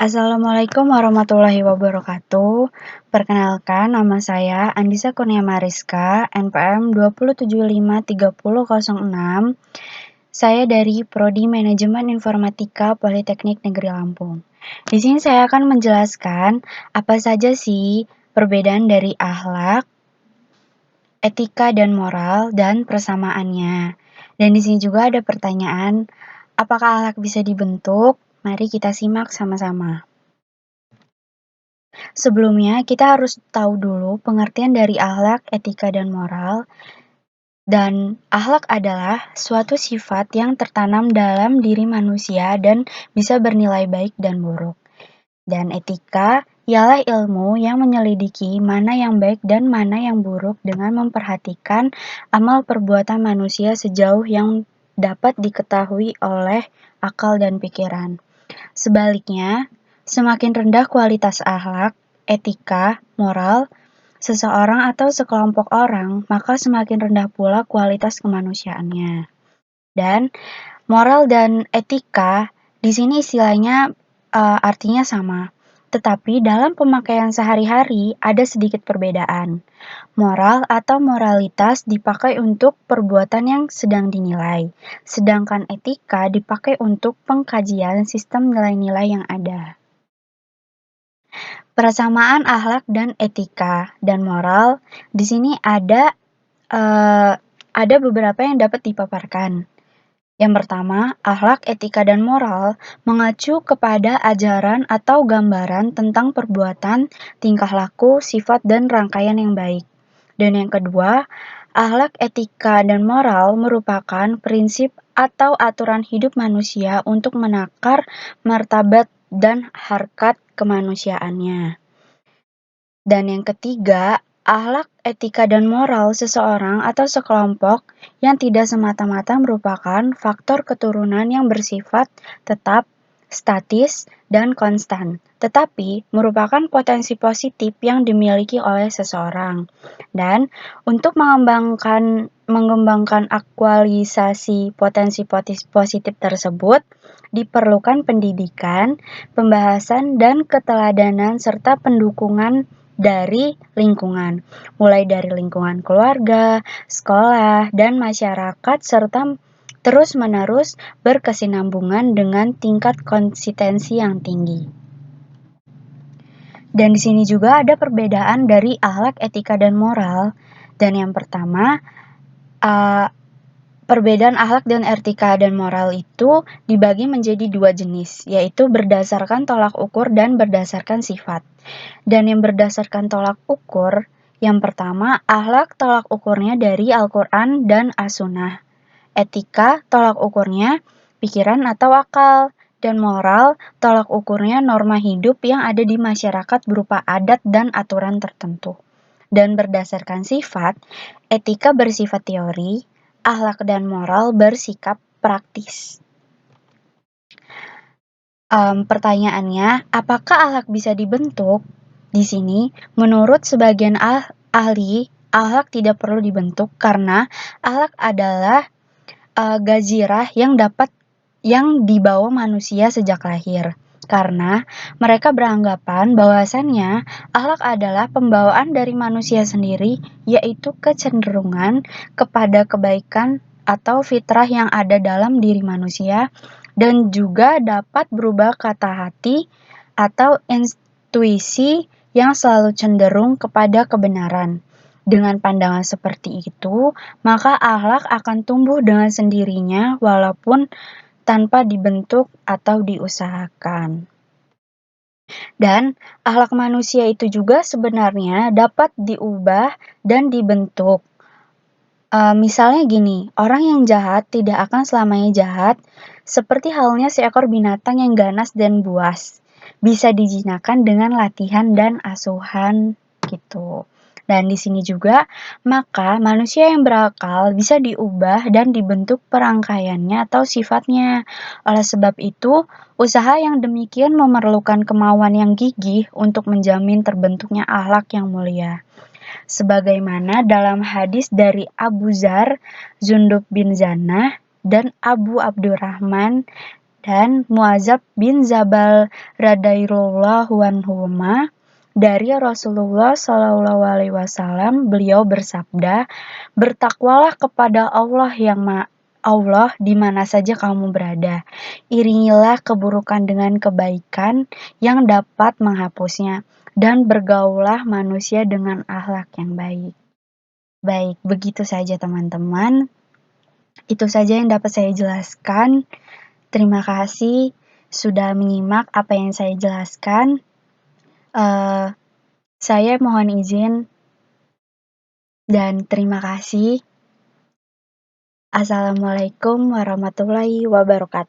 Assalamualaikum warahmatullahi wabarakatuh. Perkenalkan, nama saya Andisa Kurnia Mariska, NPM 207530006. Saya dari Prodi Manajemen Informatika Politeknik Negeri Lampung. Di sini saya akan menjelaskan apa saja sih perbedaan dari akhlak, etika dan moral dan persamaannya. Dan di sini juga ada pertanyaan, apakah akhlak bisa dibentuk? Mari kita simak sama-sama. Sebelumnya, kita harus tahu dulu pengertian dari akhlak, etika, dan moral. Dan akhlak adalah suatu sifat yang tertanam dalam diri manusia dan bisa bernilai baik dan buruk. Dan etika ialah ilmu yang menyelidiki mana yang baik dan mana yang buruk dengan memperhatikan amal perbuatan manusia sejauh yang dapat diketahui oleh akal dan pikiran. Sebaliknya, semakin rendah kualitas akhlak, etika, moral, seseorang atau sekelompok orang, maka semakin rendah pula kualitas kemanusiaannya. Dan moral dan etika di sini istilahnya artinya sama, tetapi dalam pemakaian sehari-hari ada sedikit perbedaan. Moral atau moralitas dipakai untuk perbuatan yang sedang dinilai, sedangkan etika dipakai untuk pengkajian sistem nilai-nilai yang ada. Persamaan akhlak dan etika dan moral di sini ada beberapa yang dapat dipaparkan. Yang pertama, akhlak, etika, dan moral mengacu kepada ajaran atau gambaran tentang perbuatan, tingkah laku, sifat, dan rangkaian yang baik. Dan yang kedua, akhlak, etika, dan moral merupakan prinsip atau aturan hidup manusia untuk menakar martabat dan harkat kemanusiaannya. Dan yang ketiga, akhlak, etika, dan moral seseorang atau sekelompok yang tidak semata-mata merupakan faktor keturunan yang bersifat tetap, statis, dan konstan, tetapi merupakan potensi positif yang dimiliki oleh seseorang. Dan untuk mengembangkan aktualisasi potensi positif tersebut, diperlukan pendidikan, pembahasan, dan keteladanan serta pendukungan dari lingkungan, mulai dari lingkungan keluarga, sekolah, dan masyarakat, serta terus-menerus berkesinambungan dengan tingkat konsistensi yang tinggi. Dan di sini juga ada perbedaan dari akhlak, etika, dan moral. Dan yang pertama, perbedaan akhlak dan etika dan moral itu dibagi menjadi dua jenis, yaitu berdasarkan tolak ukur dan berdasarkan sifat. Dan yang berdasarkan tolak ukur, yang pertama, akhlak tolak ukurnya dari Al-Quran dan As-Sunnah. Etika tolak ukurnya pikiran atau akal. Dan moral tolak ukurnya norma hidup yang ada di masyarakat berupa adat dan aturan tertentu. Dan berdasarkan sifat, etika bersifat teori, akhlak dan moral bersikap praktis. Pertanyaannya, apakah akhlak bisa dibentuk? Di sini, menurut sebagian ahli, akhlak tidak perlu dibentuk karena akhlak adalah gazirah yang dibawa manusia sejak lahir. Karena mereka beranggapan bahwasannya akhlak adalah pembawaan dari manusia sendiri, yaitu kecenderungan kepada kebaikan atau fitrah yang ada dalam diri manusia, dan juga dapat berubah kata hati atau intuisi yang selalu cenderung kepada kebenaran. Dengan pandangan seperti itu, maka akhlak akan tumbuh dengan sendirinya walaupun tanpa dibentuk atau diusahakan. Dan akhlak manusia itu juga sebenarnya dapat diubah dan dibentuk. Misalnya gini, orang yang jahat tidak akan selamanya jahat, seperti halnya seekor binatang yang ganas dan buas. Bisa dijinakan dengan latihan dan asuhan gitu. Dan di sini juga, maka manusia yang berakal bisa diubah dan dibentuk perangkaiannya atau sifatnya. Oleh sebab itu, usaha yang demikian memerlukan kemauan yang gigih untuk menjamin terbentuknya akhlak yang mulia. Sebagaimana dalam hadis dari Abu Dzar, Jundub bin Zanah, dan Abu Abdurrahman Dan Mu'adzab bin Jabal radhiyallahu anhuma dari Rasulullah Shallallahu alaihi wasallam, beliau bersabda, "Bertakwalah kepada Allah di mana saja kamu berada. Iringilah keburukan dengan kebaikan yang dapat menghapusnya, dan bergaullah manusia dengan akhlak yang baik." Baik, begitu saja teman-teman. Itu saja yang dapat saya jelaskan. Terima kasih sudah menyimak apa yang saya jelaskan. Saya mohon izin dan terima kasih. Assalamualaikum warahmatullahi wabarakatuh.